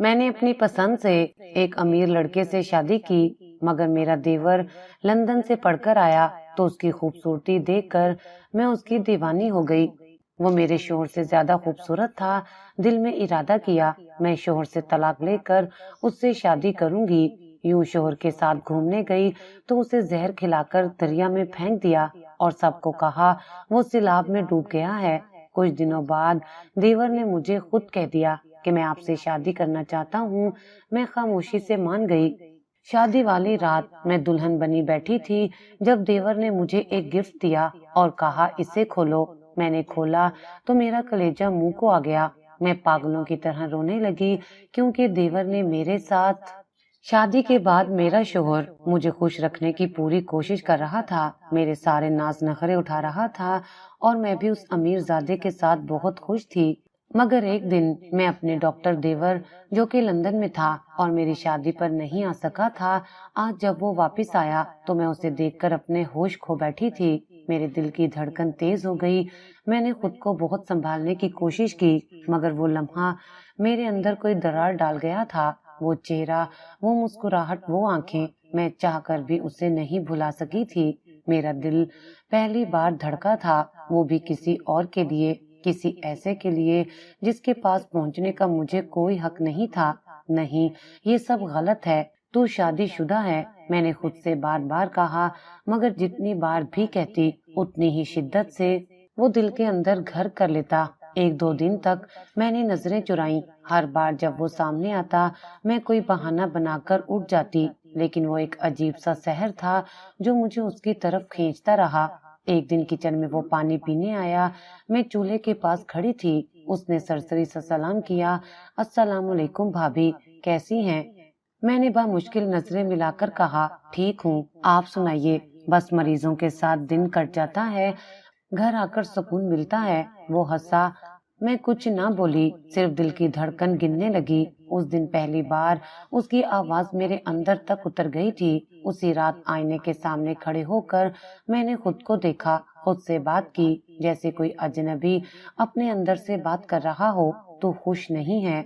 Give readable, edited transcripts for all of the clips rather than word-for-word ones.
میں نے اپنی پسند سے ایک امیر لڑکے سے شادی کی، مگر میرا دیور لندن سے پڑھ کر آیا تو اس کی خوبصورتی دیکھ کر میں اس کی دیوانی ہو گئی۔ وہ میرے شوہر سے زیادہ خوبصورت تھا۔ دل میں ارادہ کیا میں شوہر سے طلاق لے کر اس سے شادی کروں گی۔ یوں شوہر کے ساتھ گھومنے گئی تو اسے زہر کھلا کر دریا میں پھینک دیا اور سب کو کہا وہ سیلاب میں ڈوب گیا ہے۔ کچھ دنوں بعد دیور نے مجھے خود کہہ دیا کہ میں آپ سے شادی کرنا چاہتا ہوں۔ میں خاموشی سے مان گئی۔ شادی والی رات میں دلہن بنی بیٹھی تھی جب دیور نے مجھے ایک گفٹ دیا اور کہا اسے کھولو۔ میں نے کھولا تو میرا کلیجہ منہ کو آ گیا۔ میں پاگلوں کی طرح رونے لگی کیونکہ دیور نے میرے ساتھ شادی کے بعد میرا شوہر مجھے خوش رکھنے کی پوری کوشش کر رہا تھا، میرے سارے ناز نخرے اٹھا رہا تھا اور میں بھی اس امیر زادے کے ساتھ بہت خوش تھی۔ مگر ایک دن میں اپنے ڈاکٹر دیور جو کہ لندن میں تھا اور میری شادی پر نہیں آ سکا تھا، آج جب وہ واپس آیا تو میں اسے دیکھ کر اپنے ہوش کھو بیٹھی تھی۔ میرے دل کی دھڑکن تیز ہو گئی۔ میں نے خود کو بہت سنبھالنے کی کوشش کی، مگر وہ لمحہ میرے اندر کوئی درار ڈال گیا تھا۔ وہ چہرہ، وہ مسکراہٹ، وہ آنکھیں، میں چاہ کر بھی اسے نہیں بھلا سکی تھی۔ میرا دل پہلی بار دھڑکا تھا، وہ بھی کسی اور کے لیے، کسی ایسے کے لیے جس کے پاس پہنچنے کا مجھے کوئی حق نہیں تھا۔ نہیں، یہ سب غلط ہے، تو شادی شدہ ہے، میں نے خود سے بار بار کہا، مگر جتنی بار بھی کہتی اتنی ہی شدت سے وہ دل کے اندر گھر کر لیتا۔ ایک دو دن تک میں نے نظریں چرائیں، ہر بار جب وہ سامنے آتا میں کوئی بہانہ بنا کر اٹھ جاتی، لیکن وہ ایک عجیب سا سحر تھا جو مجھے اس کی طرف کھینچتا رہا۔ ایک دن کچن میں وہ پانی پینے آیا، میں چولہے کے پاس کھڑی تھی، اس نے سرسری سا سلام کیا، السلام علیکم بھابی، کیسی ہیں؟ میں نے بامشکل نظریں ملا کر کہا، ٹھیک ہوں، آپ سنائیے، بس مریضوں کے ساتھ دن کٹ جاتا ہے، گھر آ کر سکون ملتا ہے۔ وہ ہنسا۔ میں کچھ نہ بولی، صرف دل کی دھڑکن گننے لگی۔ اس دن پہلی بار اس کی آواز میرے اندر تک اتر گئی تھی۔ اسی رات آئینے کے سامنے کھڑے ہو کر میں نے خود کو دیکھا، خود سے بات کی، جیسے کوئی اجنبی اپنے اندر سے بات کر رہا ہو، تو خوش نہیں ہے؟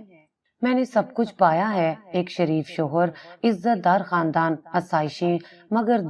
میں نے سب کچھ پایا ہے، ایک شریف شوہر، عزت دار خاندان، آسائشیں، مگر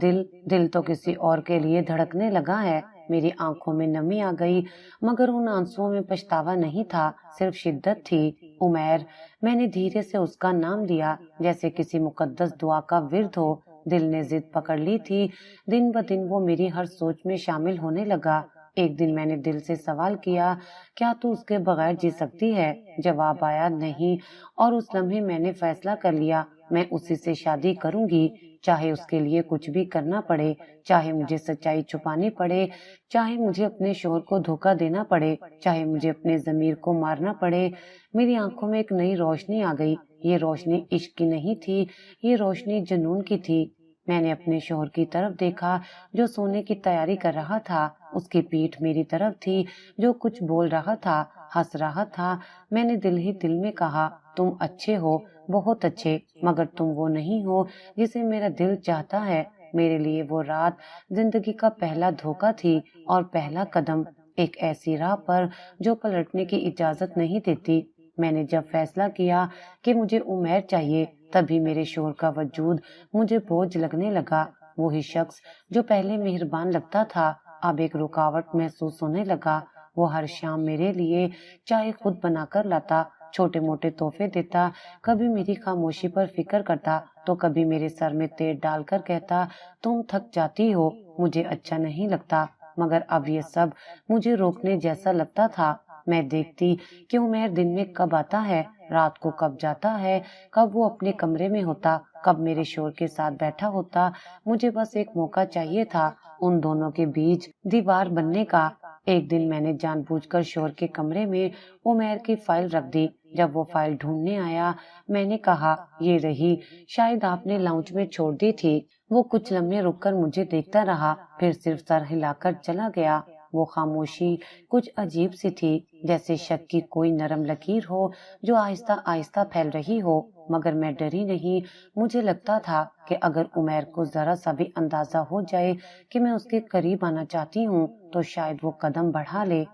دل تو کسی اور کے لیے دھڑکنے لگا ہے۔ میری آنکھوں میں نمی آ گئی، مگر ان آنسوؤں میں پچھتاوا نہیں تھا، صرف شدت تھی۔ عمیر، میں نے دھیرے سے اس کا نام لیا جیسے کسی مقدس دعا کا ورد ہو۔ دل نے ضد پکڑ لی تھی، دن بدن وہ میری ہر سوچ میں شامل ہونے لگا۔ ایک دن میں نے دل سے سوال کیا، کیا تو اس کے بغیر جی سکتی ہے؟ جواب آیا، نہیں، اور اس لمحے میں نے فیصلہ کر لیا، میں اسی سے شادی کروں گی، چاہے اس کے لیے کچھ بھی کرنا پڑے، چاہے مجھے سچائی چھپانی پڑے، چاہے مجھے اپنے شوہر کو دھوکہ دینا پڑے، چاہے مجھے اپنے ضمیر کو مارنا پڑے۔ میری آنکھوں میں ایک نئی روشنی آ گئی۔ یہ روشنی عشق کی نہیں تھی، یہ روشنی جنون کی تھی۔ میں نے اپنے شوہر کی طرف دیکھا جو سونے کی تیاری کر رہا تھا، اس کی پیٹھ میری طرف تھی، جو کچھ بول رہا تھا، ہنس رہا تھا۔ میں نے دل ہی دل میں کہا، تم اچھے ہو، بہت اچھے، مگر تم وہ نہیں ہو جسے میرا دل چاہتا ہے۔ میرے لیے وہ رات زندگی کا پہلا دھوکہ تھی اور پہلا قدم ایک ایسی راہ پر جو پلٹنے کی اجازت نہیں دیتی۔ میں نے جب فیصلہ کیا کہ مجھے عمیر چاہیے، تبھی میرے شوہر کا وجود مجھے بوجھ لگنے لگا۔ وہی شخص جو پہلے مہربان لگتا تھا اب ایک رکاوٹ محسوس ہونے لگا۔ وہ ہر شام میرے لیے چائے خود بنا کر لاتا، چھوٹے موٹے تحفے دیتا، کبھی میری خاموشی پر فکر کرتا تو کبھی میرے سر میں تیل ڈال کر کہتا، تم تھک جاتی ہو، مجھے اچھا نہیں لگتا، مگر اب یہ سب مجھے روکنے جیسا لگتا تھا۔ میں دیکھتی کہ عمیر دن میں کب آتا ہے، رات کو کب جاتا ہے، کب وہ اپنے کمرے میں ہوتا، کب میرے شوہر کے ساتھ بیٹھا ہوتا۔ مجھے بس ایک موقع چاہیے تھا ان دونوں کے بیچ دیوار بننے کا۔ ایک دن میں نے جان بوجھ کر شوہر کے کمرے میں عمیر کی فائل رکھ دی۔ جب وہ فائل ڈھونڈنے آیا، میں نے کہا، یہ رہی، شاید آپ نے لاؤنج میں چھوڑ دی تھی۔ وہ کچھ لمحے رک کر مجھے دیکھتا رہا، پھر صرف سر ہلا کر چلا گیا۔ وہ خاموشی کچھ عجیب سی تھی، جیسے شک کی کوئی نرم لکیر ہو جو آہستہ آہستہ پھیل رہی ہو، مگر میں ڈری نہیں۔ مجھے لگتا تھا کہ اگر عمیر کو ذرا سا بھی اندازہ ہو جائے کہ میں اس کے قریب آنا چاہتی ہوں تو شاید وہ قدم بڑھا لے۔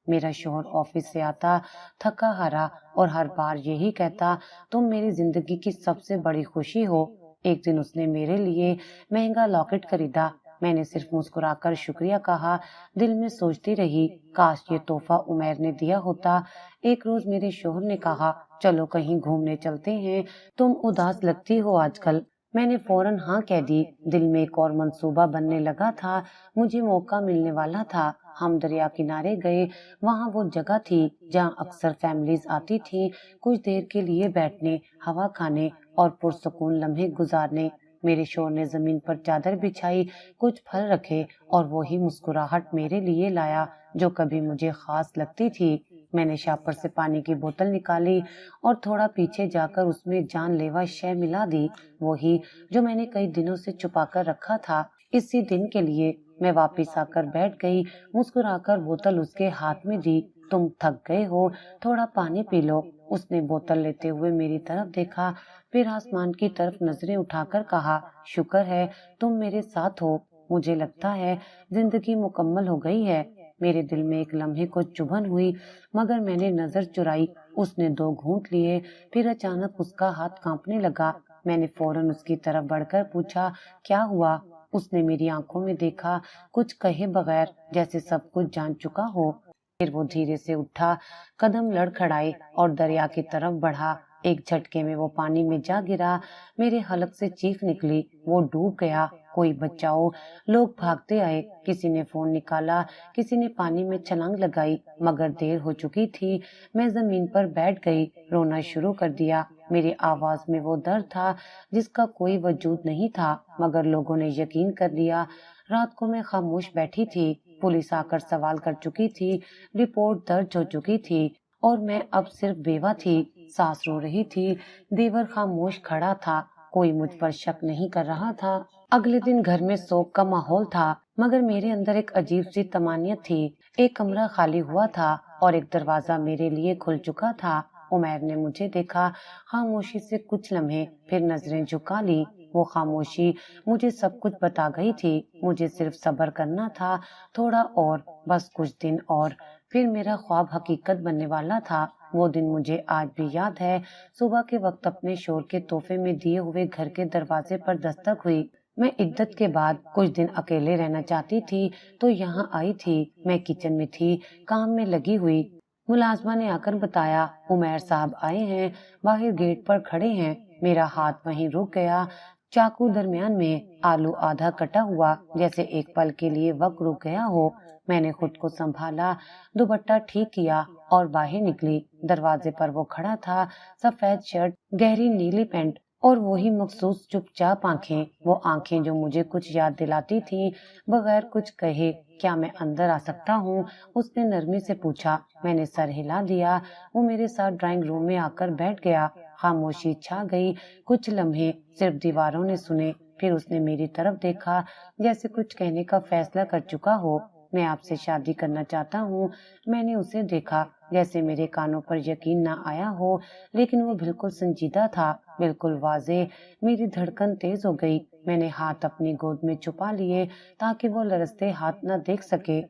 میرا شوہر آفس سے آتا تھکا ہارا اور ہر بار یہی کہتا تم میری زندگی کی سب سے بڑی خوشی ہو۔ ایک دن اس نے میرے لیے مہنگا لاکٹ خریدا۔ میں نے صرف مسکرا کر شکریہ کہا، دل میں سوچتی رہی کاش یہ تحفہ عمیر نے دیا ہوتا۔ ایک روز میرے شوہر نے کہا چلو کہیں گھومنے چلتے ہیں، تم اداس لگتی ہو آج کل۔ میں نے فوراً ہاں کہہ دی۔ دل میں ایک اور منصوبہ بننے لگا تھا، مجھے موقع ملنے والا تھا۔ ہم دریا کنارے گئے، وہاں وہ جگہ تھی جہاں اکثر فیملیز آتی تھی کچھ دیر کے لیے بیٹھنے، ہوا کھانے اور پرسکون لمحے گزارنے۔ میرے شوہر نے زمین پر چادر بچھائی، کچھ پھل رکھے اور وہی مسکراہٹ میرے لیے لایا جو کبھی مجھے خاص لگتی تھی۔ میں نے شاپر سے پانی کی بوتل نکالی اور تھوڑا پیچھے جا کر اس میں جان لیوا شے ملا دی، وہی جو میں نے کئی دنوں سے چھپا کر رکھا تھا اسی دن کے لیے۔ میں واپس آ کر بیٹھ گئی، مسکرا کر بوتل اس کے ہاتھ میں دی۔ تم تھک گئے ہو، تھوڑا پانی پی لو۔ اس نے بوتل لیتے ہوئے میری طرف دیکھا، پھر آسمان کی طرف نظریں اٹھا کر کہا شکر ہے تم میرے ساتھ ہو، مجھے لگتا ہے زندگی مکمل ہو گئی ہے۔ میرے دل میں ایک لمحے کو چبھن ہوئی، مگر میں نے نظر چرائی۔ اس نے 2 گھونٹ لیے، پھر اچانک اس کا ہاتھ کانپنے لگا۔ میں نے فوراً اس کی طرف بڑھ کر پوچھا کیا ہوا؟ اس نے میری آنکھوں میں دیکھا، کچھ کہے بغیر جیسے سب کچھ جان چکا ہو۔ پھر وہ دھیرے سے اٹھا، قدم لڑکھڑائے اور دریا کی طرف بڑھا۔ ایک جھٹکے میں وہ پانی میں جا گرا، میرے حلق سے چیخ نکلی، وہ ڈوب گیا، کوئی بچاؤ۔ لوگ بھاگتے آئے، کسی نے فون نکالا، کسی نے پانی میں چھلانگ لگائی، مگر دیر ہو چکی تھی۔ میں زمین پر بیٹھ گئی، رونا شروع کر دیا۔ میری آواز میں وہ درد تھا جس کا کوئی وجود نہیں تھا، مگر لوگوں نے یقین کر لیا۔ رات کو میں خاموش بیٹھی تھی، پولیس آ کر سوال کر چکی تھی، رپورٹ درج ہو چکی تھی اور میں اب صرف بیوہ تھی۔ ساس رو رہی تھی، دیور خاموش کھڑا تھا، کوئی مجھ پر شک نہیں کر رہا تھا۔ اگلے دن گھر میں سوگ کا ماحول تھا، مگر میرے اندر ایک عجیب سی طمانینت تھی۔ ایک کمرہ خالی ہوا تھا اور ایک دروازہ میرے لیے کھل چکا تھا۔ عمیر نے مجھے دیکھا، خاموشی سے کچھ لمحے، پھر نظریں جھکا لی۔ وہ خاموشی مجھے سب کچھ بتا گئی تھی، مجھے صرف صبر کرنا تھا، تھوڑا اور، بس کچھ دن اور، پھر میرا خواب حقیقت بننے والا تھا۔ وہ دن مجھے آج بھی یاد ہے۔ صبح کے وقت اپنے شوہر کے تحفے میں دیے ہوئے گھر کے دروازے پر دستک ہوئی۔ میں عدت کے بعد کچھ دن اکیلے رہنا چاہتی تھی تو یہاں آئی تھی۔ میں کچن میں تھی، کام میں لگی ہوئی۔ ملازمہ نے آ کر بتایا عمیر صاحب آئے ہیں، باہر گیٹ پر کھڑے ہیں۔ میرا ہاتھ وہیں رک گیا، چاقو درمیان میں، آلو آدھا کٹا ہوا، جیسے ایک پل کے لیے وقت رک گیا ہو۔ میں نے خود کو سنبھالا، دوپٹہ ٹھیک کیا اور باہر نکلی۔ دروازے پر وہ کھڑا تھا، سفید شرٹ، گہری نیلی پینٹ اور وہی مخصوص چپ چاپ آنکھیں، وہ آنکھیں جو مجھے کچھ یاد دلاتی تھی بغیر کچھ کہے۔ کیا میں اندر آ سکتا ہوں؟ اس نے نرمی سے پوچھا۔ میں نے سر ہلا دیا۔ وہ میرے ساتھ ڈرائنگ روم میں آ کر بیٹھ گیا۔ خاموشی چھا گئی، کچھ لمحے صرف دیواروں نے سنے، پھر اس نے میری طرف دیکھا جیسے کچھ کہنے کا فیصلہ کر چکا ہو۔ میں آپ سے شادی کرنا چاہتا ہوں۔ میں نے اسے دیکھا، جیسے میرے کانوں پر یقین نہ آیا ہو، لیکن وہ بالکل سنجیدہ تھا، بالکل واضح۔ میری دھڑکن تیز ہو گئی، میں نے ہاتھ اپنی گود میں چھپا لیے تاکہ وہ لرزتے ہاتھ نہ دیکھ سکے۔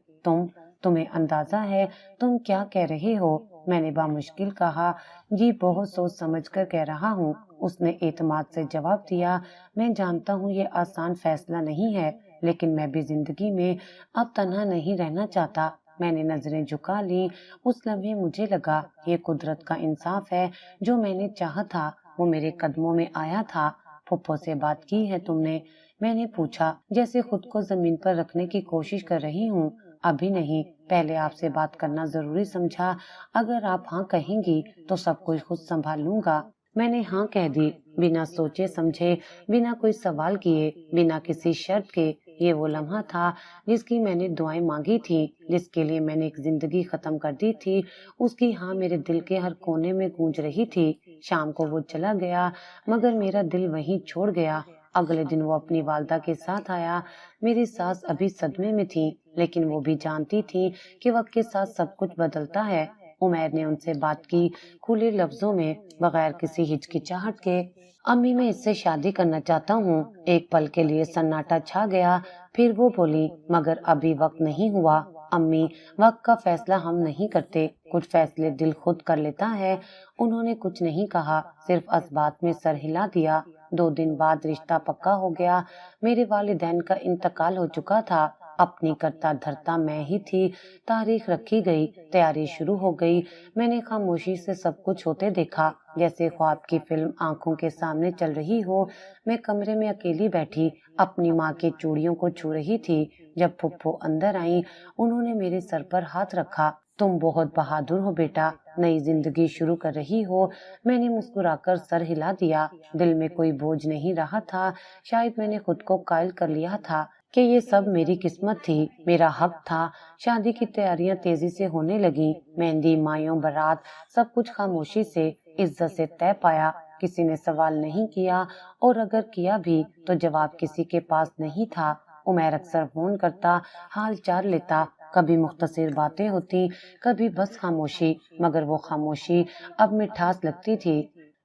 تمہیں اندازہ ہے تم کیا کہہ رہے ہو؟ میں نے بامشکل کہا۔ جی بہت سوچ سمجھ کر کہہ رہا ہوں، اس نے اعتماد سے جواب دیا۔ میں جانتا ہوں یہ آسان فیصلہ نہیں ہے، لیکن میں بھی زندگی میں اب تنہا نہیں رہنا چاہتا۔ میں نے نظریں جھکا لی۔ اس لمحے مجھے لگا یہ قدرت کا انصاف ہے، جو میں نے چاہا تھا وہ میرے قدموں میں آیا تھا۔ پھپھو سے بات کی ہے تم نے؟ میں نے پوچھا، جیسے خود کو زمین پر رکھنے کی کوشش کر رہی ہوں۔ ابھی نہیں، پہلے آپ سے بات کرنا ضروری سمجھا۔ اگر آپ ہاں کہیں گی تو سب کچھ خود سنبھال لوں گا۔ میں نے ہاں کہہ دی، بنا سوچے سمجھے، بنا کوئی سوال کیے، بنا کسی شرط کے۔ یہ وہ لمحہ تھا جس کی میں نے دعائیں مانگی تھی، جس کے لیے میں نے ایک زندگی ختم کر دی تھی۔ اس کی ہاں میرے دل کے ہر کونے میں گونج رہی تھی۔ شام کو وہ چلا گیا، مگر میرا دل وہیں چھوڑ گیا۔ اگلے دن وہ اپنی والدہ کے ساتھ آیا۔ میری ساس ابھی صدمے میں تھی، لیکن وہ بھی جانتی تھی کہ وقت کے ساتھ سب کچھ بدلتا ہے۔ عمیر نے ان سے بات کی، کھلے لفظوں میں، بغیر کسی ہچکچاہٹ کے۔ امی میں اس سے شادی کرنا چاہتا ہوں۔ ایک پل کے لیے سناٹا چھا گیا، پھر وہ بولی، مگر ابھی وقت نہیں ہوا۔ امی، وقت کا فیصلہ ہم نہیں کرتے، کچھ فیصلے دل خود کر لیتا ہے۔ انہوں نے کچھ نہیں کہا، صرف اسبات میں سر ہلا دیا۔ 2 دن بعد رشتہ پکا ہو گیا۔ میرے والدین کا انتقال ہو چکا تھا، اپنی کرتا دھرتا میں ہی تھی۔ تاریخ رکھی گئی، تیاری شروع ہو گئی۔ میں نے خاموشی سے سب کچھ ہوتے دیکھا، جیسے خواب کی فلم آنکھوں کے سامنے چل رہی ہو۔ میں کمرے میں اکیلی بیٹھی اپنی ماں کی چوڑیوں کو چھو رہی تھی۔ جب پھپھو اندر آئیں، انہوں نے میرے سر پر ہاتھ رکھا۔ تم بہت بہادر ہو بیٹا، نئی زندگی شروع کر رہی ہو۔ میں نے مسکرا کر سر ہلا دیا، دل میں کوئی بوجھ نہیں رہا تھا۔ شاید میں نے خود کو قائل کر لیا تھا کہ یہ سب میری قسمت تھی، میرا حق تھا۔ شادی کی تیاریاں تیزی سے ہونے لگیں، مہندی، مایوں، بارات، سب کچھ خاموشی سے، عزت سے طے پایا۔ کسی نے سوال نہیں کیا، اور اگر کیا بھی تو جواب کسی کے پاس نہیں تھا۔ عمیر اکثر فون کرتا، حال چال لیتا، کبھی مختصر باتیں ہوتی، کبھی بس خاموشی، مگر وہ خاموشی اب مٹھاس لگتی تھی۔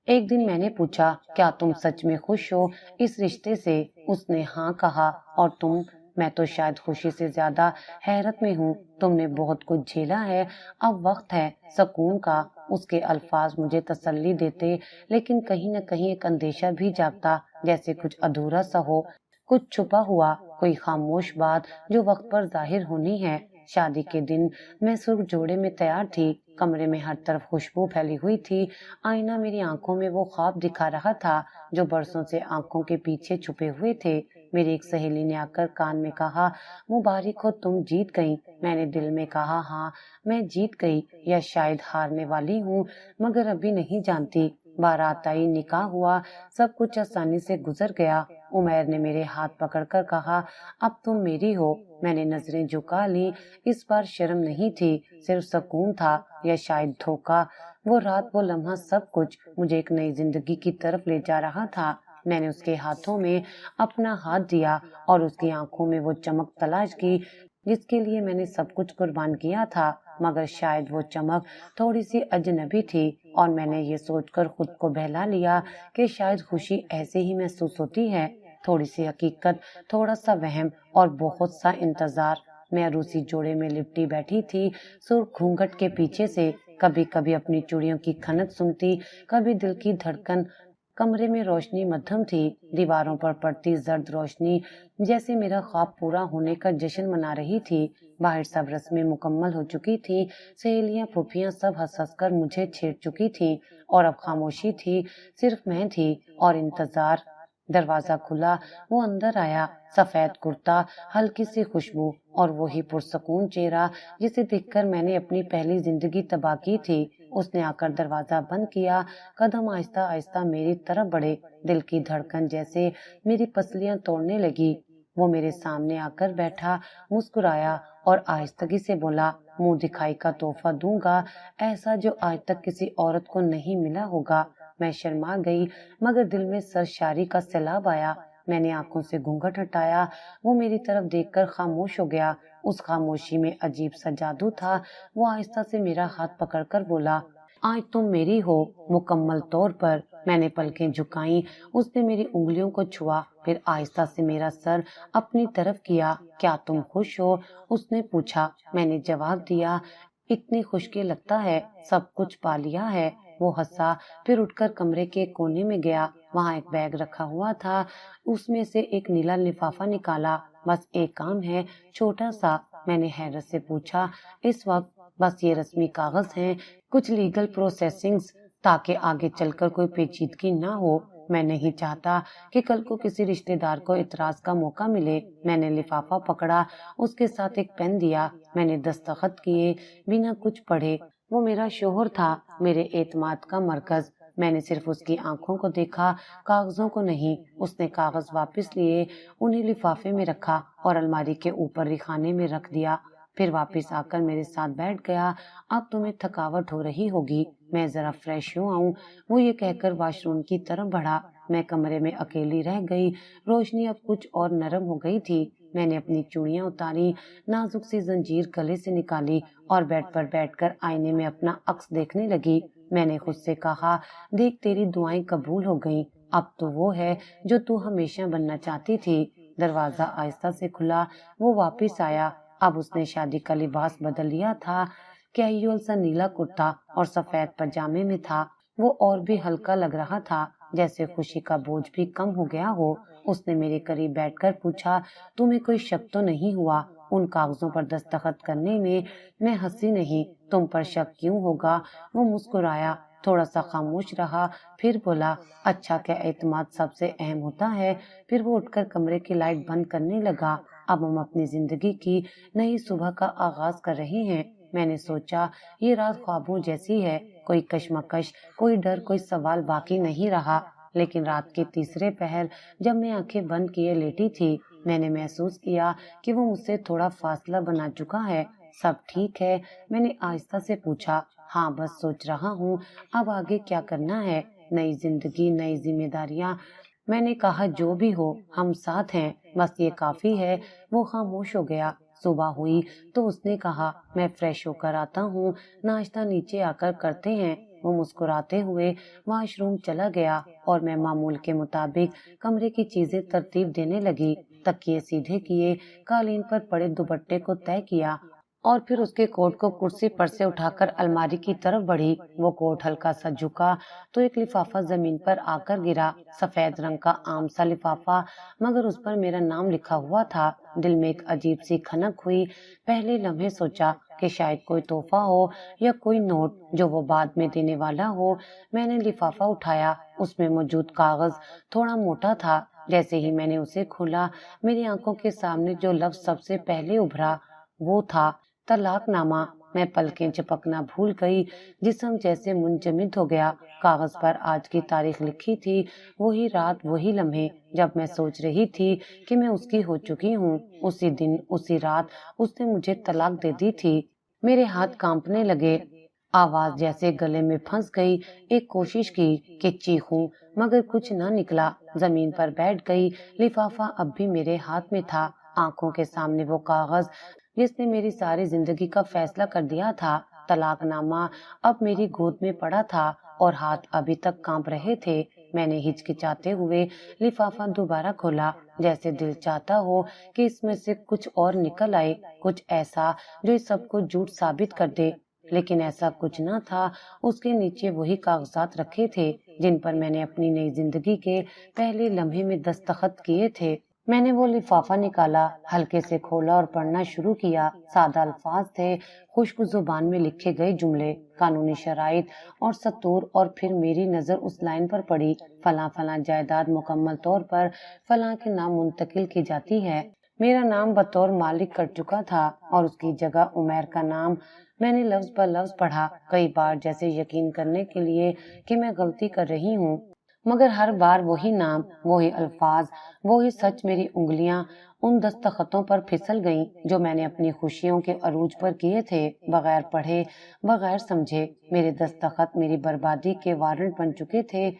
ایک دن میں نے پوچھا، کیا تم سچ میں خوش ہو اس رشتے سے؟ اس نے ہاں کہا۔ اور تم؟ میں تو شاید خوشی سے زیادہ حیرت میں ہوں۔ تم نے بہت کچھ جھیلا ہے، اب وقت ہے سکون کا۔ اس کے الفاظ مجھے تسلی دیتے، لیکن کہیں نہ کہیں ایک اندیشہ بھی جاگتا، جیسے کچھ ادھورا سا ہو، کچھ چھپا ہوا، کوئی خاموش بات جو وقت پر ظاہر ہونی ہے۔ شادی کے دن میں سرخ جوڑے میں تیار تھی، کمرے میں ہر طرف خوشبو پھیلی ہوئی تھی۔ آئینہ میری آنکھوں میں وہ خواب دکھا رہا تھا جو برسوں سے آنکھوں کے پیچھے چھپے ہوئے تھے۔ میری ایک سہیلی نے آ کر کان میں کہا، مبارک ہو، تم جیت گئی۔ میں نے دل میں کہا، ہاں میں جیت گئی، یا شاید ہارنے والی ہوں، مگر ابھی نہیں جانتی۔ بارات آئی، نکاح ہوا، سب کچھ آسانی سے گزر گیا۔ عمیر نے میرے ہاتھ پکڑ کر کہا، اب تم میری ہو۔ میں نے نظریں جھکا لی، اس بار شرم نہیں تھی، صرف سکون تھا، یا شاید دھوکہ۔ وہ رات، وہ لمحہ، سب کچھ مجھے ایک نئی زندگی کی طرف لے جا رہا تھا۔ میں نے اس کے ہاتھوں میں اپنا ہاتھ دیا، اور اس کی آنکھوں میں وہ چمک تلاش کی جس کے لیے میں نے سب کچھ قربان کیا تھا، مگر شاید وہ چمک تھوڑی سی اجنبی تھی، اور میں نے یہ سوچ کر خود کو بہلا لیا کہ شاید خوشی ایسے ہی محسوس ہوتی ہے، تھوڑی سی حقیقت، تھوڑا سا وہم، اور بہت سا انتظار۔ میں عروسی جوڑے میں لپٹی بیٹھی تھی، سرخ گھونگھٹ کے پیچھے سے، کبھی کبھی اپنی چوڑیوں کی کھنک سنتی، کبھی دل کی دھڑکن۔ کمرے میں روشنی مدھم تھی، دیواروں پر پڑتی زرد روشنی جیسے میرا خواب پورا ہونے کا جشن منا رہی تھی۔ باہر سب رسمیں مکمل ہو چکی تھی، سہیلیاں، پھوپھیاں سب ہنس ہنس کر مجھے چھیڑ چکی تھی، اور اب خاموشی تھی، صرف میں تھی اور انتظار۔ دروازہ کھلا، وہ اندر آیا، سفید کرتا، ہلکی سی خوشبو، اور وہی پرسکون چہرہ جسے دیکھ کر میں نے اپنی پہلی زندگی تباہ کی تھی۔ اس نے آ کر دروازہ بند کیا، قدم آہستہ آہستہ میری طرف بڑھے، دل کی دھڑکن جیسے میری پسلیاں توڑنے لگی۔ وہ میرے سامنے آ کر بیٹھا، مسکرایا اور آہستگی سے بولا، منہ دکھائی کا تحفہ دوں گا، ایسا جو آج تک کسی عورت کو نہیں ملا ہوگا۔ میں شرما گئی، مگر دل میں سرشاری کا سیلاب آیا۔ میں نے آنکھوں سے گھونگھٹ ہٹایا، وہ میری طرف دیکھ کر خاموش ہو گیا۔ اس خاموشی میں عجیب سا جادو تھا۔ وہ آہستہ سے میرا ہاتھ پکڑ کر بولا، آج تم میری ہو، مکمل طور پر۔ میں نے پلکیں جھکائیں، اس نے میری انگلیوں کو چھوا، پھر آہستہ سے میرا سر اپنی طرف کیا۔ کیا تم خوش ہو؟ اس نے پوچھا۔ میں نے جواب دیا، اتنی خوش کہ لگتا ہے سب کچھ پا لیا ہے۔ وہ ہنسا، پھر اٹھ کر کمرے کے کونے میں گیا، وہاں ایک بیگ رکھا ہوا تھا، اس میں سے ایک نیلا لفافہ نکالا۔ بس ایک کام ہے، چھوٹا سا۔ میں نے حیرت سے پوچھا، اس وقت؟ بس یہ رسمی کاغذ ہیں، کچھ لیگل پروسیسنگز، تاکہ آگے چل کر کوئی پیچیدگی نہ ہو۔ میں نہیں چاہتا کہ کل کو کسی رشتہ دار کو اعتراض کا موقع ملے۔ میں نے لفافہ پکڑا، اس کے ساتھ ایک پین دیا، میں نے دستخط کیے، بنا کچھ پڑھے۔ وہ میرا شوہر تھا، میرے اعتماد کا مرکز۔ میں نے صرف اس کی آنکھوں کو دیکھا، کاغذوں کو نہیں۔ اس نے کاغذ واپس لیے، انہیں لفافے میں رکھا اور الماری کے اوپر خانے میں رکھ دیا، پھر واپس آ کر میرے ساتھ بیٹھ گیا۔ اب تمہیں تھکاوٹ ہو رہی ہوگی، میں ذرا فریش ہو آؤں، وہ یہ کہہ کر واش روم کی طرف بڑھا۔ میں کمرے میں اکیلی رہ گئی، روشنی اب کچھ اور نرم ہو گئی تھی۔ میں نے اپنی چوڑیاں اتاری، نازک سی زنجیر گلے سے نکالی، اور بیڈ پر بیٹھ کر آئینے میں اپنا عکس دیکھنے لگی۔ میں نے خود سے کہا، دیکھ تیری دعائیں قبول ہو گئیں، اب تو وہ ہے جو تو ہمیشہ بننا چاہتی تھی۔ دروازہ آہستہ سے کھلا، وہ واپس آیا، اب اس نے شادی کا لباس بدل لیا تھا، کیجول سا نیلا کرتا اور سفید پاجامے میں تھا۔ وہ اور بھی ہلکا لگ رہا تھا، جیسے خوشی کا بوجھ بھی کم ہو گیا ہو۔ اس نے میرے قریب بیٹھ کر پوچھا، تمہیں کوئی شک تو نہیں ہوا ان کاغذوں پر دستخط کرنے میں؟ میں ہنسی، نہیں، تم پر شک کیوں ہوگا؟ وہ مسکرایا، تھوڑا سا خاموش رہا، پھر بولا، اچھا کیا اعتماد سب سے اہم ہوتا ہے؟ پھر وہ اٹھ کر کمرے کی لائٹ بند کرنے لگا۔ اب ہم اپنی زندگی کی نئی صبح کا آغاز کر رہے ہیں۔ میں نے سوچا، یہ رات خوابوں جیسی ہے، کوئی کشمکش، کوئی ڈر، کوئی سوال باقی نہیں رہا۔ لیکن رات کے تیسرے پہر جب میں آنکھیں بند کیے لیٹی تھی، میں نے محسوس کیا کہ وہ مجھ سے تھوڑا فاصلہ بنا چکا ہے۔ سب ٹھیک ہے؟ میں نے آہستہ سے پوچھا۔ ہاں، بس سوچ رہا ہوں اب آگے کیا کرنا ہے، نئی زندگی، نئی ذمہ داریاں۔ میں نے کہا، جو بھی ہو ہم ساتھ ہیں، بس یہ کافی ہے۔ وہ خاموش ہو گیا۔ صبح ہوئی تو اس نے کہا، میں فریش ہو کر آتا ہوں، ناشتہ نیچے آ کر کرتے ہیں۔ وہ مسکراتے ہوئے واش روم چلا گیا اور میں معمول کے مطابق کمرے کی چیزیں ترتیب دینے لگی۔ تکیے سیدھے کیے، قالین پر پڑے دوپٹے کو طے کیا اور پھر اس کے کوٹ کو کرسی پر سے اٹھا کر الماری کی طرف بڑھی۔ وہ کوٹ ہلکا سا جھکا تو ایک لفافہ زمین پر آ کر گرا، سفید رنگ کا عام سا لفافہ، مگر اس پر میرا نام لکھا ہوا تھا۔ دل میں ایک عجیب سی کھنک ہوئی۔ پہلے لمحے سوچا کہ شاید کوئی تحفہ ہو یا کوئی نوٹ جو وہ بعد میں دینے والا ہو۔ میں نے لفافہ اٹھایا، اس میں موجود کاغذ تھوڑا موٹا تھا۔ جیسے ہی میں نے اسے کھولا، میری آنکھوں کے سامنے جو لفظ سب سے پہلے ابھرا وہ تھا طلاق نامہ۔ میں پلکیں جھپکنا بھول گئی، جسم جیسے منجمد ہو گیا۔ کاغذ پر آج کی تاریخ لکھی تھی، وہی رات، وہی لمحے جب میں سوچ رہی تھی کہ میں اس کی ہو چکی ہوں۔ اسی دن، اسی رات اس نے مجھے طلاق دے دی تھی۔ میرے ہاتھ کانپنے لگے، آواز جیسے گلے میں پھنس گئی۔ ایک کوشش کی کہ چیخوں، مگر کچھ نہ نکلا۔ زمین پر بیٹھ گئی۔ لفافہ اب بھی میرے ہاتھ میں تھا، آنکھوں کے سامنے وہ کاغذ جس نے میری ساری زندگی کا فیصلہ کر دیا تھا۔ طلاق نامہ اب میری گود میں پڑا تھا اور ہاتھ ابھی تک کانپ رہے تھے۔ میں نے ہچکچاتے ہوئے لفافہ دوبارہ کھولا، جیسے دل چاہتا ہو کہ اس میں سے کچھ اور نکل آئے، کچھ ایسا جو اس سب کو جھوٹ ثابت کر دے۔ لیکن ایسا کچھ نہ تھا۔ اس کے نیچے وہی کاغذات رکھے تھے جن پر میں نے اپنی نئی زندگی کے پہلے لمحے میں دستخط کیے تھے۔ میں نے وہ لفافہ نکالا، ہلکے سے کھولا اور پڑھنا شروع کیا۔ سادہ الفاظ تھے، خشک زبان میں لکھے گئے جملے، قانونی شرائط اور سطور، اور پھر میری نظر اس لائن پر پڑی، فلاں فلاں جائیداد مکمل طور پر فلاں کے نام منتقل کی جاتی ہے۔ میرا نام بطور مالک کٹ چکا تھا اور اس کی جگہ عمیر کا نام۔ میں نے لفظ بہ لفظ پڑھا، کئی بار، جیسے یقین کرنے کے لیے کہ میں غلطی کر رہی ہوں، مگر ہر بار وہی نام، وہی الفاظ، وہی سچ۔ میری انگلیاں ان دستخطوں پر پھسل گئیں جو میں نے اپنی خوشیوں کے عروج پر کیے تھے، بغیر پڑھے، بغیر سمجھے۔ میرے دستخط میری بربادی کے وارنٹ بن چکے تھے۔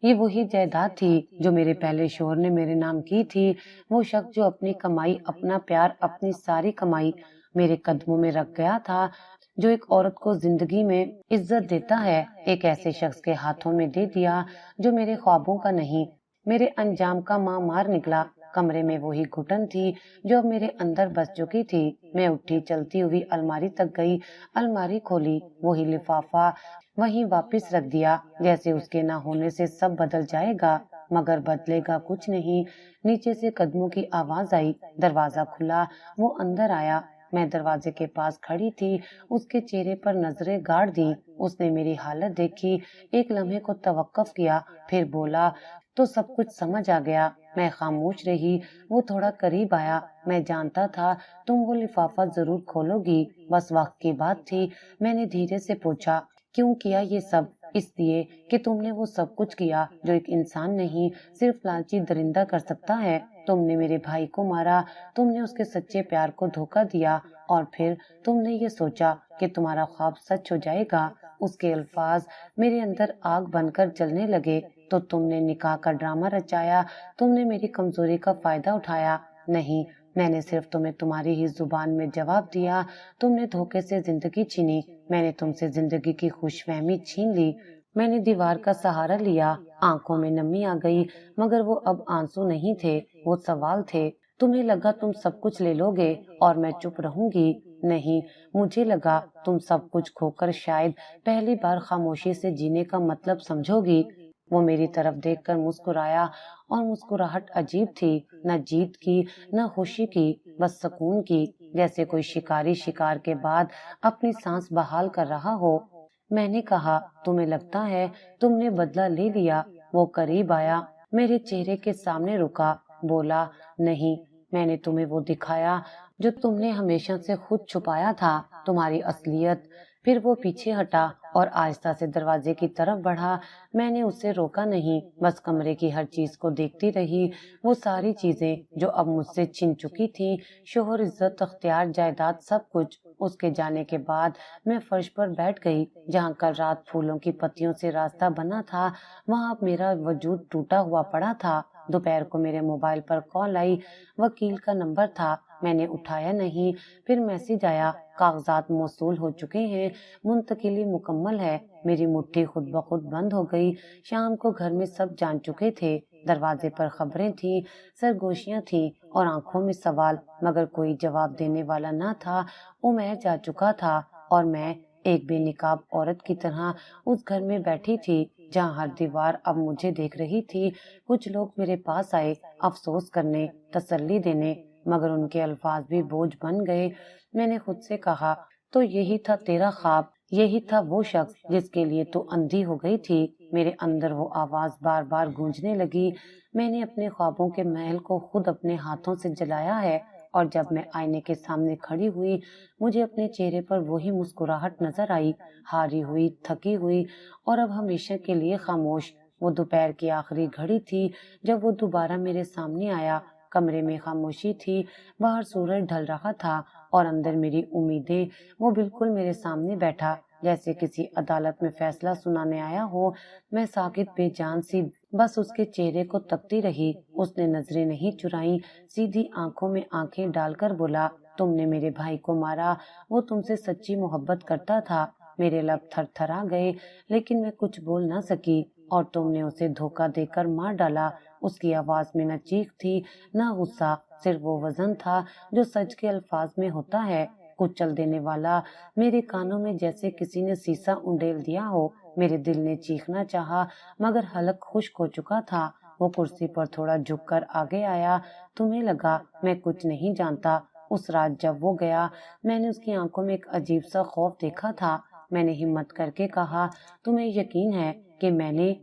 یہ وہی جائیداد تھی جو میرے پہلے شوہر نے میرے نام کی تھی، وہ شخص جو اپنی کمائی، اپنا پیار، اپنی ساری کمائی میرے قدموں میں رکھ گیا تھا۔ جو ایک عورت کو زندگی میں عزت دیتا ہے، ایک ایسے شخص کے ہاتھوں میں دے دیا جو میرے خوابوں کا نہیں، میرے انجام کا معمار نکلا۔ کمرے میں وہی گھٹن تھی جو اب میرے اندر بس چکی تھی۔ میں اٹھی، چلتی ہوئی الماری تک گئی، الماری کھولی، وہی لفافہ وہیں واپس رکھ دیا، جیسے اس کے نہ ہونے سے سب بدل جائے گا، مگر بدلے گا کچھ نہیں۔ نیچے سے قدموں کی آواز آئی، دروازہ کھلا، وہ اندر آیا۔ میں دروازے کے پاس کھڑی تھی، اس کے چہرے پر نظریں گاڑ دی۔ اس نے میری حالت دیکھی، ایک لمحے کو توقف کیا، پھر بولا، تو سب کچھ سمجھ آ گیا؟ میں خاموش رہی۔ وہ تھوڑا قریب آیا، میں جانتا تھا تم وہ لفافہ ضرور کھولو گی، بس وقت کی بات تھی۔ میں نے دھیرے سے پوچھا، کیوں کیا یہ سب؟ اس لیے کہ تم نے وہ سب کچھ کیا جو ایک انسان نہیں، صرف لالچی درندہ کر سکتا ہے۔ تم نے میرے بھائی کو مارا، تم نے اس کے سچے پیار کو دھوکہ دیا، اور پھر تم نے یہ سوچا کہ تمہارا خواب سچ ہو جائے گا۔ اس کے الفاظ میرے اندر آگ بن کر جلنے لگے۔ تو تم نے نکاح کا ڈرامہ رچایا، تم نے میری کمزوری کا فائدہ اٹھایا۔ نہیں، میں نے صرف تمہیں تمہاری ہی زبان میں جواب دیا۔ تم نے دھوکے سے زندگی چھینی، میں نے تم سے زندگی کی خوش فہمی چھین لی۔ میں نے دیوار کا سہارا لیا، آنکھوں میں نمی آ گئی، مگر وہ اب آنسو نہیں تھے، وہ سوال تھے۔ تمہیں لگا تم سب کچھ لے لو گے اور میں چپ رہوں گی؟ نہیں، مجھے لگا تم سب کچھ کھو کر شاید پہلی بار خاموشی سے جینے کا مطلب سمجھو گی۔ وہ میری طرف دیکھ کر مسکرایا اور مسکراہٹ عجیب تھی، نہ جیت کی نہ خوشی کی، بس سکون کی، جیسے کوئی شکاری شکار کے بعد اپنی سانس بحال کر رہا ہو۔ میں نے کہا، تمہیں لگتا ہے تم نے بدلہ لے لیا؟ وہ قریب آیا، میرے چہرے کے سامنے رکا، بولا، نہیں، میں نے تمہیں وہ دکھایا جو تم نے ہمیشہ سے خود چھپایا تھا، تمہاری اصلیت۔ پھر وہ پیچھے ہٹا اور آہستہ سے دروازے کی طرف بڑھا۔ میں نے اسے روکا نہیں، بس کمرے کی ہر چیز کو دیکھتی رہی، وہ ساری چیزیں جو اب مجھ سے چھن چکی تھیں، شوہر، عزت، اختیار، جائیداد، سب کچھ۔ اس کے جانے کے بعد میں فرش پر بیٹھ گئی، جہاں کل رات پھولوں کی پتیوں سے راستہ بنا تھا، وہاں اب میرا وجود ٹوٹا ہوا پڑا تھا۔ دوپہر کو میرے موبائل پر کال آئی، وکیل کا نمبر تھا، میں نے اٹھایا نہیں۔ پھر میسج آیا، کاغذات موصول ہو چکے ہیں، منتقلی مکمل ہے۔ میری مٹھی خود بخود بند ہو گئی۔ شام کو گھر میں سب جان چکے تھے، دروازے پر خبریں تھیں، سرگوشیاں تھیں اور آنکھوں میں سوال، مگر کوئی جواب دینے والا نہ تھا۔ عمیر جا چکا تھا اور میں ایک بے نقاب عورت کی طرح اس گھر میں بیٹھی تھی جہاں ہر دیوار اب مجھے دیکھ رہی تھی۔ کچھ لوگ میرے پاس آئے، افسوس کرنے، تسلی دینے، مگر ان کے الفاظ بھی بوجھ بن گئے۔ میں نے خود سے کہا، تو یہی تھا تیرا خواب، یہی تھا وہ شخص جس کے لیے تو اندھی ہو گئی تھی۔ میرے اندر وہ آواز بار بار گونجنے لگی، میں نے اپنے خوابوں کے محل کو خود اپنے ہاتھوں سے جلایا ہے۔ اور جب میں آئینے کے سامنے کھڑی ہوئی، مجھے اپنے چہرے پر وہی مسکراہٹ نظر آئی، ہاری ہوئی، تھکی ہوئی اور اب ہمیشہ کے لیے خاموش۔ وہ دوپہر کی آخری گھڑی تھی جب وہ دوبارہ میرے سامنے آیا۔ کمرے میں خاموشی تھی، باہر سورج ڈھل رہا تھا اور اندر میری امیدیں۔ وہ بالکل میرے سامنے بیٹھا، جیسے کسی عدالت میں فیصلہ سنانے آیا ہو۔ میں ساکت، بے جان سی بس اس کے چہرے کو تکتی رہی۔ اس نے نظریں نہیں چرائیں، سیدھی آنکھوں میں آنکھیں ڈال کر بولا، تم نے میرے بھائی کو مارا، وہ تم سے سچی محبت کرتا تھا۔ میرے لب تھر تھرا گئے، لیکن میں کچھ بول نہ سکی۔ اور تم نے اسے دھوکہ دے کر مار ڈالا۔ اس کی آواز میں نہ چیخ تھی نہ غصہ، صرف وہ وزن تھا جو سچ کے الفاظ میں ہوتا ہے، کچل دینے والا۔ میرے کانوں میں جیسے کسی نے سیسا انڈیل دیا ہو۔ میرے دل نے چیخنا چاہا مگر حلق خشک ہو چکا تھا۔ وہ کرسی پر تھوڑا جھک کر آگے آیا، تمہیں لگا میں کچھ نہیں جانتا۔ اس رات جب وہ گیا، میں نے اس کی آنکھوں میں ایک عجیب سا خوف دیکھا تھا۔ میں نے ہمت کر کے کہا، تمہیں یقین ہے کہ میں نے؟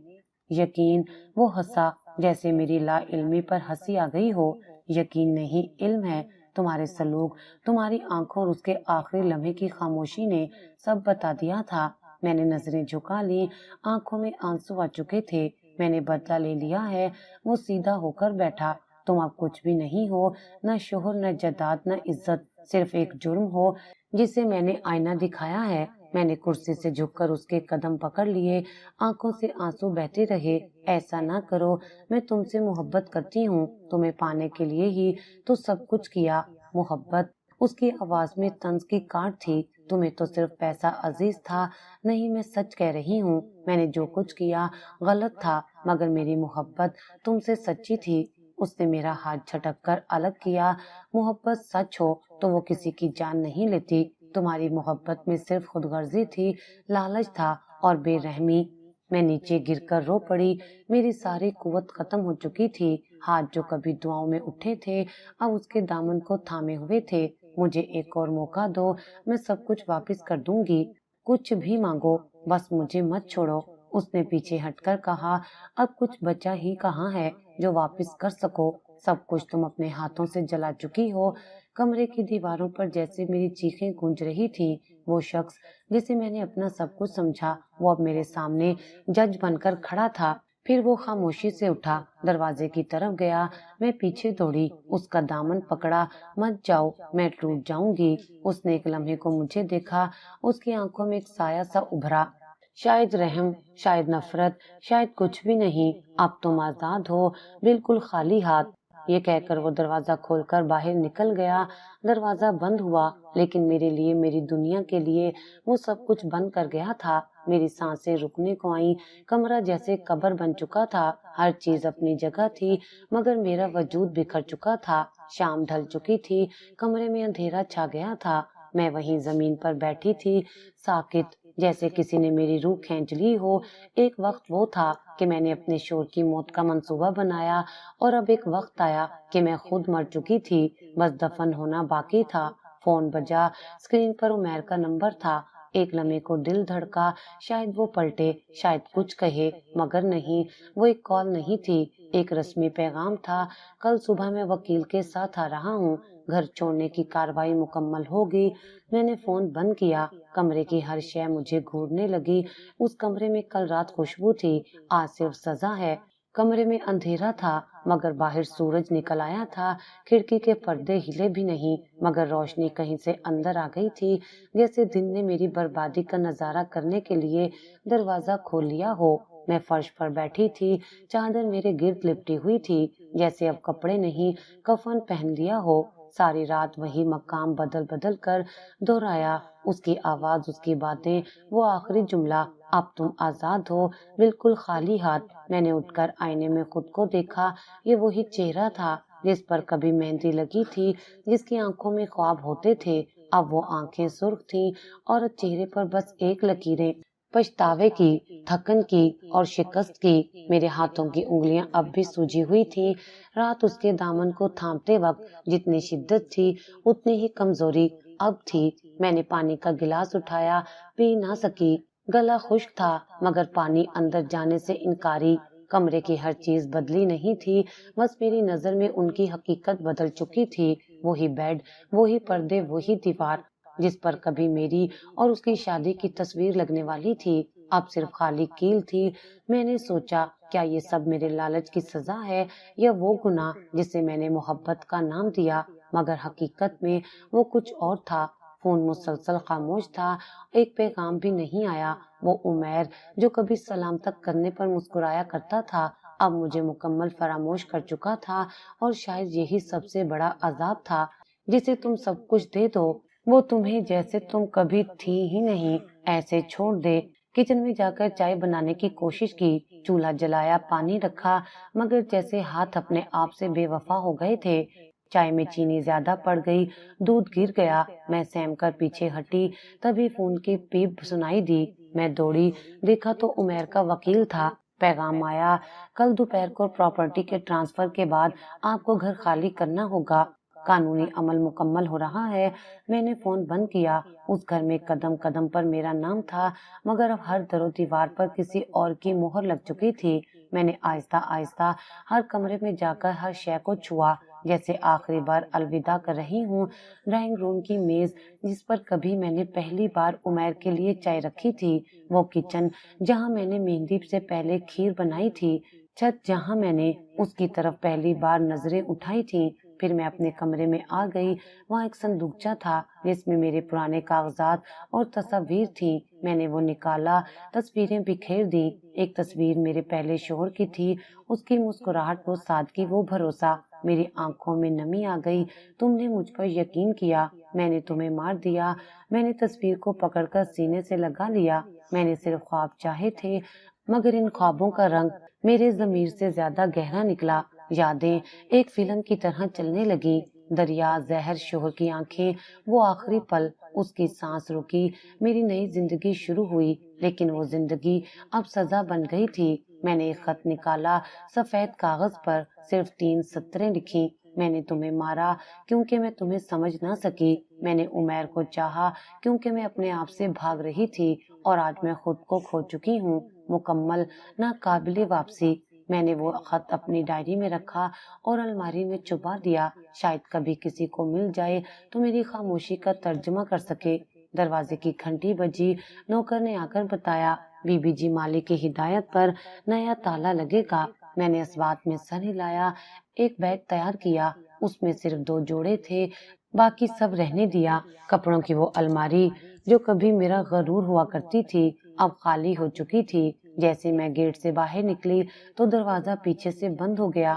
یقین؟ وہ ہنسا، جیسے میری لا علمی پر ہنسی آ گئی ہو۔ یقین نہیں، علم ہے۔ تمہارے سلوک، تمہاری آنکھوں اور اس کے آخری لمحے کی خاموشی نے سب بتا دیا تھا۔ میں نے نظریں جھکا لی، آنکھوں میں آنسو آ چکے تھے۔ میں نے بدلہ لے لیا ہے۔ وہ سیدھا ہو کر بیٹھا، تم اب کچھ بھی نہیں ہو، نہ شوہر، نہ جائیداد، نہ عزت، صرف ایک جرم ہو جسے میں نے آئینہ دکھایا ہے۔ میں نے کرسی سے جھک کر اس کے قدم پکڑ لیے، آنکھوں سے آنسو بہتے رہے۔ ایسا نہ کرو، میں تم سے محبت کرتی ہوں، تمہیں پانے کے لیے ہی تو سب کچھ کیا۔ محبت؟ اس کی آواز میں طنز کی کاٹ تھی۔ تمہیں تو صرف پیسہ عزیز تھا۔ نہیں، میں سچ کہہ رہی ہوں، میں نے جو کچھ کیا غلط تھا، مگر میری محبت تم سے سچی تھی۔ اس نے میرا ہاتھ جھٹک کر الگ کیا۔ محبت سچ ہو تو وہ کسی کی جان نہیں لیتی۔ تمہاری محبت میں صرف خود غرضی تھی، لالچ تھا اور بے رحمی۔ میں نیچے گر کر رو پڑی، میری ساری قوت ختم ہو چکی تھی۔ ہاتھ جو کبھی دعاؤں میں اٹھے تھے اب اس کے دامن کو تھامے ہوئے تھے۔ مجھے ایک اور موقع دو، میں سب کچھ واپس کر دوں گی، کچھ بھی مانگو، بس مجھے مت چھوڑو۔ اس نے پیچھے ہٹ کر کہا، اب کچھ بچا ہی کہاں ہے جو واپس کر سکو، سب کچھ تم اپنے ہاتھوں سے جلا چکی ہو۔ کمرے کی دیواروں پر جیسے میری چیخیں گونج رہی تھیں۔ وہ شخص جسے میں نے اپنا سب کچھ سمجھا، وہ اب میرے سامنے جج بن کر کھڑا تھا۔ پھر وہ خاموشی سے اٹھا، دروازے کی طرف گیا۔ میں پیچھے دوڑی، اس کا دامن پکڑا، مت جاؤ، میں ٹوٹ جاؤں گی۔ اس نے ایک لمحے کو مجھے دیکھا، اس کی آنکھوں میں ایک سایہ سا ابھرا، شاید رحم، شاید نفرت، شاید کچھ بھی نہیں۔ اب تم آزاد ہو، بالکل خالی ہاتھ۔ یہ کہہ کر وہ دروازہ کھول کر باہر نکل گیا۔ دروازہ بند ہوا لیکن میرے لیے، میری دنیا کے لیے وہ سب کچھ بند کر گیا تھا۔ میری سانسیں رکنے کو آئیں، کمرہ جیسے قبر بن چکا تھا۔ ہر چیز اپنی جگہ تھی مگر میرا وجود بکھر چکا تھا۔ شام ڈھل چکی تھی، کمرے میں اندھیرا چھا گیا تھا۔ میں وہیں زمین پر بیٹھی تھی، ساکت، جیسے کسی نے میری روح کھینچ لی ہو۔ ایک وقت وہ تھا کہ میں نے اپنے شور کی موت کا منصوبہ بنایا، اور اب ایک وقت آیا کہ میں خود مر چکی تھی، بس دفن ہونا باقی تھا۔ فون بجا، اسکرین پر عمیر کا نمبر تھا۔ ایک لمحے کو دل دھڑکا، شاید وہ پلٹے، شاید کچھ کہے، مگر نہیں، وہ ایک کال نہیں تھی، ایک رسمی پیغام تھا۔ کل صبح میں وکیل کے ساتھ آ رہا ہوں، گھر چھوڑنے کی کارروائی مکمل ہوگی۔ میں نے فون بند کیا، کمرے کی ہر شے مجھے گھورنے لگی۔ اس کمرے میں کل رات خوشبو تھی، آج صرف سزا ہے۔ کمرے میں اندھیرا تھا مگر باہر سورج نکل آیا تھا۔ کھڑکی کے پردے ہلے بھی نہیں مگر روشنی کہیں سے اندر آ گئی تھی، جیسے دن نے میری بربادی کا نظارہ کرنے کے لیے دروازہ کھول لیا ہو۔ میں فرش پر بیٹھی تھی، چادر میرے گرد لپٹی ہوئی تھی، جیسے اب کپڑے نہیں، کفن پہن لیا ہو۔ ساری رات وہی مقام بدل بدل کر دہرایا، اس کی آواز، اس کی باتیں، وہ آخری جملہ، اب تم آزاد ہو، بالکل خالی ہاتھ۔ میں نے اٹھ کر آئینے میں خود کو دیکھا، یہ وہی چہرہ تھا جس پر کبھی مہندی لگی تھی، جس کی آنکھوں میں خواب ہوتے تھے۔ اب وہ آنکھیں سرخ تھیں اور چہرے پر بس ایک لکیریں، پچھتاوے کی، تھکن کی اور شکست کی۔ میرے ہاتھوں کی انگلیاں اب بھی سوجی ہوئی تھیں۔ رات اس کے دامن کو تھامتے وقت جتنی شدت تھی اتنی ہی کمزوری اب تھی۔ میں نے پانی کا گلاس اٹھایا، پی نہ سکی، گلا خشک تھا مگر پانی اندر جانے سے انکاری۔ کمرے کی ہر چیز بدلی نہیں تھی، بس میری نظر میں ان کی حقیقت بدل چکی تھی۔ وہی بیڈ، وہی پردے، وہی دیوار جس پر کبھی میری اور اس کی شادی کی تصویر لگنے والی تھی، اب صرف خالی کیل تھی۔ میں نے سوچا، کیا یہ سب میرے لالچ کی سزا ہے یا وہ گناہ جسے میں نے محبت کا نام دیا؟ مگر حقیقت میں وہ کچھ اور تھا۔ فون مسلسل خاموش تھا، ایک پیغام بھی نہیں آیا۔ وہ عمیر جو کبھی سلام تک کرنے پر مسکرایا کرتا تھا اب مجھے مکمل فراموش کر چکا تھا، اور شاید یہی سب سے بڑا عذاب تھا۔ جسے تم سب کچھ دے دو، وہ تمہیں جیسے تم کبھی تھی ہی نہیں ایسے چھوڑ دے۔ کچن میں جا کر چائے بنانے کی کوشش کی، چولہا جلایا، پانی رکھا، مگر جیسے ہاتھ اپنے آپ سے بے وفا ہو گئے تھے۔ چائے میں چینی زیادہ پڑ گئی، دودھ گر گیا۔ میں سہم کر پیچھے ہٹی، تبھی فون کی پیپ سنائی دی۔ میں دوڑی، دیکھا تو عمیر کا وکیل تھا۔ پیغام آیا، کل دوپہر کو پراپرٹی کے ٹرانسفر کے بعد آپ کو گھر خالی کرنا ہوگا، قانونی عمل مکمل ہو رہا ہے۔ میں نے فون بند کیا۔ اس گھر میں قدم قدم پر میرا نام تھا مگر اب ہر در و دیوار پر کسی اور کی مہر لگ چکی تھی۔ میں نے آہستہ آہستہ ہر کمرے میں جا کر ہر شے کو چھوا، جیسے آخری بار الوداع کر رہی ہوں۔ ڈرائنگ روم کی میز جس پر کبھی میں نے پہلی بار عمیر کے لیے چائے رکھی تھی، وہ کچن جہاں میں نے مہندی سے پہلے کھیر بنائی تھی، چھت جہاں میں نے اس کی طرف پہلی بار نظریں اٹھائی تھیں۔ پھر میں اپنے کمرے میں آ گئی۔ وہاں ایک صندوقچہ تھا جس میں میرے پرانے کاغذات اور تصاویر تھیں۔ میں نے وہ نکالا، تصویریں بکھیر دیں۔ ایک تصویر میرے پہلے شوہر کی تھی، اس کی مسکراہٹ، وہ سادگی، وہ بھروسہ۔ میری آنکھوں میں نمی آ گئی۔ تم نے مجھ پر یقین کیا، میں نے تمہیں مار دیا۔ میں نے تصویر کو پکڑ کر سینے سے لگا لیا۔ میں نے صرف خواب چاہے تھے مگر ان خوابوں کا رنگ میرے ضمیر سے زیادہ گہرا نکلا۔ یادیں ایک فلم کی طرح چلنے لگی، دریا، زہر، شوہر کی آنکھیں، وہ آخری پل، اس کی سانس رکی، میری نئی زندگی شروع ہوئی۔ لیکن وہ زندگی اب سزا بن گئی تھی۔ میں نے ایک خط نکالا، سفید کاغذ پر صرف 3 سطریں لکھی۔ میں نے تمہیں مارا کیونکہ میں تمہیں سمجھ نہ سکی۔ میں نے عمیر کو چاہا کیونکہ میں اپنے آپ سے بھاگ رہی تھی، اور آج میں خود کو کھو چکی ہوں، مکمل، ناقابل واپسی۔ میں نے وہ خط اپنی ڈائری میں رکھا اور الماری میں چھپا دیا، شاید کبھی کسی کو مل جائے تو میری خاموشی کا ترجمہ کر سکے۔ دروازے کی گھنٹی بجی، نوکر نے آ کر بتایا، بی بی جی مالک کی ہدایت پر نیا تالا لگے گا۔ میں نے اس بات میں سر ہلایا، ایک بیگ تیار کیا، اس میں صرف 2 جوڑے تھے، باقی سب رہنے دیا۔ کپڑوں کی وہ الماری جو کبھی میرا غرور ہوا کرتی تھی اب خالی ہو چکی تھی۔ جیسے میں گیٹ سے باہر نکلی تو دروازہ پیچھے سے بند ہو گیا۔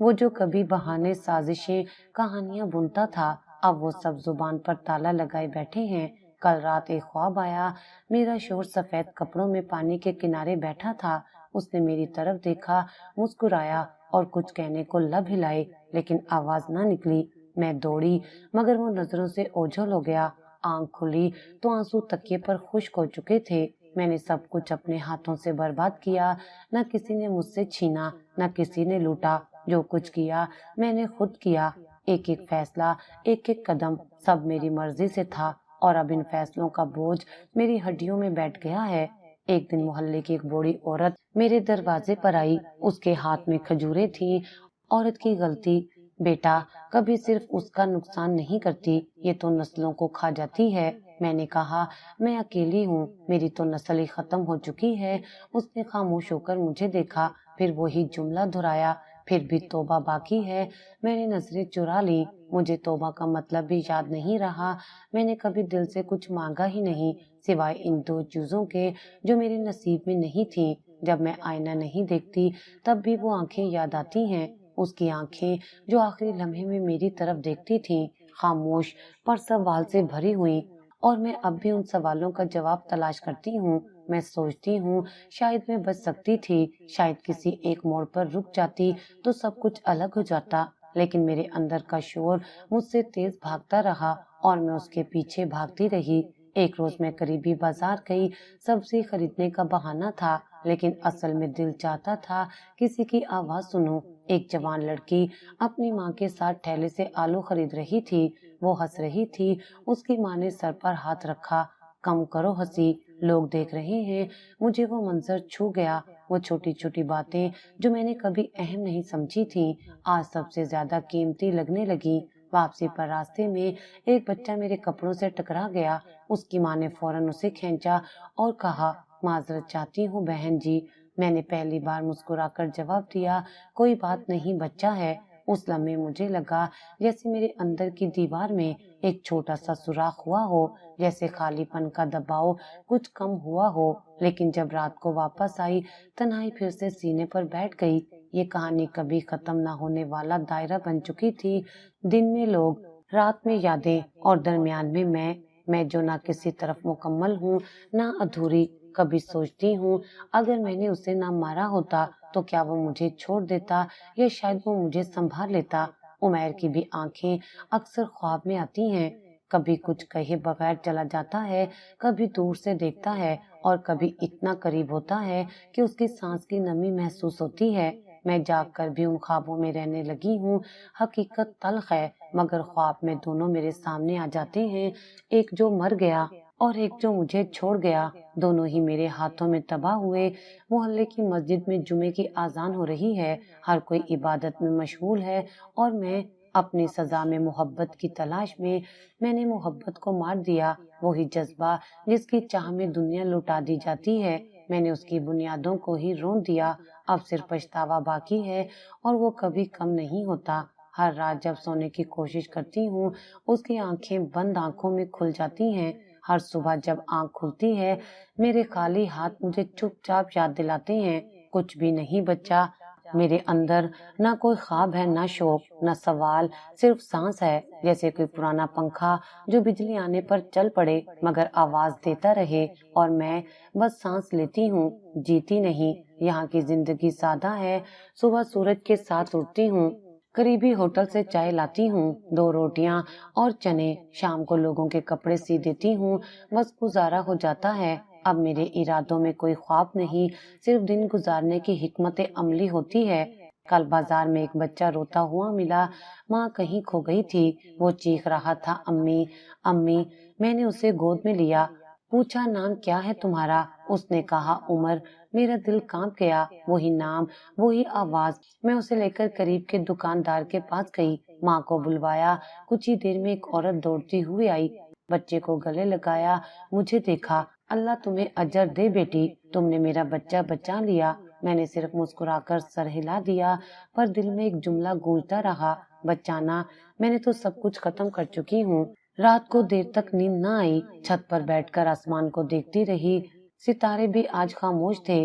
وہ جو کبھی بہانے سازشیں کہانیاں بنتا تھا، اب وہ سب زبان پر تالا لگائے بیٹھے ہیں۔ کل رات ایک خواب آیا، میرا شوہر سفید کپڑوں میں پانی کے کنارے بیٹھا تھا۔ اس نے میری طرف دیکھا، مسکرایا اور کچھ کہنے کو لب ہلائے، لیکن آواز نہ نکلی۔ میں دوڑی مگر وہ نظروں سے اوجھل ہو گیا۔ آنکھ کھلی تو آنسو تکیے پر خشک ہو چکے تھے۔ میں نے سب کچھ اپنے ہاتھوں سے برباد کیا، نہ کسی نے مجھ سے چھینا، نہ کسی نے لوٹا۔ جو کچھ کیا میں نے خود کیا، ایک ایک فیصلہ، ایک ایک قدم، سب میری مرضی سے تھا، اور اب ان فیصلوں کا بوجھ میری ہڈیوں میں بیٹھ گیا ہے۔ ایک دن محلے کی ایک بوڑھی عورت میرے دروازے پر آئی، اس کے ہاتھ میں کھجوریں تھیں۔ عورت کی غلطی بیٹا کبھی صرف اس کا نقصان نہیں کرتی، یہ تو نسلوں کو کھا جاتی ہے۔ میں نے کہا میں اکیلی ہوں، میری تو نسل ہی ختم ہو چکی ہے۔ اس نے خاموش ہو کر مجھے دیکھا، پھر وہی جملہ دہرایا، پھر بھی توبہ باقی ہے۔ میں نے نظریں چرا لی، مجھے توبہ کا مطلب بھی یاد نہیں رہا۔ میں نے کبھی دل سے کچھ مانگا ہی نہیں، سوائے ان دو چیزوں کے جو میرے نصیب میں نہیں تھیں۔ جب میں آئینہ نہیں دیکھتی تب بھی وہ آنکھیں یاد آتی ہیں، اس کی آنکھیں جو آخری لمحے میں میری طرف دیکھتی تھیں، خاموش پر سوال سے بھری ہوئی، اور میں اب بھی ان سوالوں کا جواب تلاش کرتی ہوں۔ میں سوچتی ہوں شاید میں بچ سکتی تھی، شاید کسی ایک موڑ پر رک جاتی تو سب کچھ الگ ہو جاتا، لیکن میرے اندر کا شور مجھ سے تیز بھاگتا رہا اور میں اس کے پیچھے بھاگتی رہی۔ ایک روز میں قریبی بازار گئی، سبزی خریدنے کا بہانہ تھا، لیکن اصل میں دل چاہتا تھا کسی کی آواز سنوں۔ ایک جوان لڑکی اپنی ماں کے ساتھ ٹھیلے سے آلو خرید رہی تھی، وہ ہنس رہی تھی۔ اس کی ماں نے سر پر ہاتھ رکھا، کم کرو ہنسی، لوگ دیکھ رہے ہیں۔ مجھے وہ منظر چھو گیا، وہ چھوٹی چھوٹی باتیں جو میں نے کبھی اہم نہیں سمجھی تھیں، آج سب سے زیادہ قیمتی لگنے لگی۔ واپسی پر راستے میں ایک بچہ میرے کپڑوں سے ٹکرا گیا، اس کی ماں نے فوراً اسے کھینچا اور کہا معذرت چاہتی ہوں بہن جی۔ میں نے پہلی بار مسکرا کر جواب دیا کوئی بات نہیں، بچہ ہے۔ اس لمحے مجھے لگا جیسے میرے اندر کی دیوار میں ایک چھوٹا سا سوراخ ہوا ہو، جیسے خالی پن کا دباؤ کچھ کم ہوا ہو۔ لیکن جب رات کو واپس آئی، تنہائی پھر سے سینے پر بیٹھ گئی۔ یہ کہانی کبھی ختم نہ ہونے والا دائرہ بن چکی تھی، دن میں لوگ، رات میں یادیں، اور درمیان میں میں جو نہ کسی طرف مکمل ہوں نہ ادھوری۔ کبھی سوچتی ہوں اگر میں نے اسے نہ مارا ہوتا تو کیا وہ مجھے چھوڑ دیتا، یا شاید وہ مجھے سنبھال لیتا۔ عمیر کی بھی آنکھیں اکثر خواب میں آتی ہیں، کبھی کچھ کہے بغیر چلا جاتا ہے، کبھی دور سے دیکھتا ہے، اور کبھی اتنا قریب ہوتا ہے کہ اس کی سانس کی نمی محسوس ہوتی ہے۔ میں جاگ کر بھی ان خوابوں میں رہنے لگی ہوں۔ حقیقت تلخ ہے، مگر خواب میں دونوں میرے سامنے آ جاتے ہیں، ایک جو مر گیا اور ایک جو مجھے چھوڑ گیا، دونوں ہی میرے ہاتھوں میں تباہ ہوئے۔ محلے کی مسجد میں جمعے کی اذان ہو رہی ہے، ہر کوئی عبادت میں مشغول ہے، اور میں اپنی سزا میں محبت کی تلاش میں۔ میں نے محبت کو مار دیا، وہی جذبہ جس کی چاہ میں دنیا لوٹا دی جاتی ہے۔ میں نے اس کی بنیادوں کو ہی رون دیا، اب صرف پچھتاوا باقی ہے، اور وہ کبھی کم نہیں ہوتا۔ ہر رات جب سونے کی کوشش کرتی ہوں، اس کی آنکھیں بند آنکھوں میں کھل جاتی ہیں۔ ہر صبح جب آنکھ کھلتی ہے، میرے خالی ہاتھ مجھے چپ چاپ یاد دلاتے ہیں کچھ بھی نہیں بچا۔ میرے اندر نہ کوئی خواب ہے، نہ شوق، نہ سوال، صرف سانس ہے، جیسے کوئی پرانا پنکھا جو بجلی آنے پر چل پڑے مگر آواز دیتا رہے، اور میں بس سانس لیتی ہوں، جیتی نہیں۔ یہاں کی زندگی سادہ ہے، صبح سورج کے ساتھ اٹھتی ہوں، قریبی ہوٹل سے چائے لاتی ہوں، 2 روٹیاں اور چنے، شام کو لوگوں کے کپڑے سی دیتی ہوں، بس گزارا ہو جاتا ہے۔ اب میرے ارادوں میں کوئی خواب نہیں، صرف دن گزارنے کی حکمت عملی ہوتی ہے۔ کل بازار میں ایک بچہ روتا ہوا ملا، ماں کہیں کھو گئی تھی، وہ چیخ رہا تھا امی امی۔ میں نے اسے گود میں لیا، پوچھا نام کیا ہے تمہارا؟ اس نے کہا عمر۔ میرا دل کانپ گیا، وہی نام، وہی آواز۔ میں اسے لے کر قریب کے دکاندار کے پاس گئی، ماں کو بلوایا۔ کچھ ہی دیر میں ایک عورت دوڑتی ہوئی آئی، بچے کو گلے لگایا، مجھے دیکھا۔ اللہ تمہیں اجر دے بیٹی، تم نے میرا بچہ بچا لیا۔ میں نے صرف مسکرا کر سر ہلا دیا، پر دل میں ایک جملہ گونجتا رہا، بچانا؟ میں نے تو سب کچھ ختم کر چکی ہوں۔ رات کو دیر تک نیند نہ آئی، چھت پر بیٹھ کر آسمان کو دیکھتی رہی، ستارے بھی آج خاموش تھے۔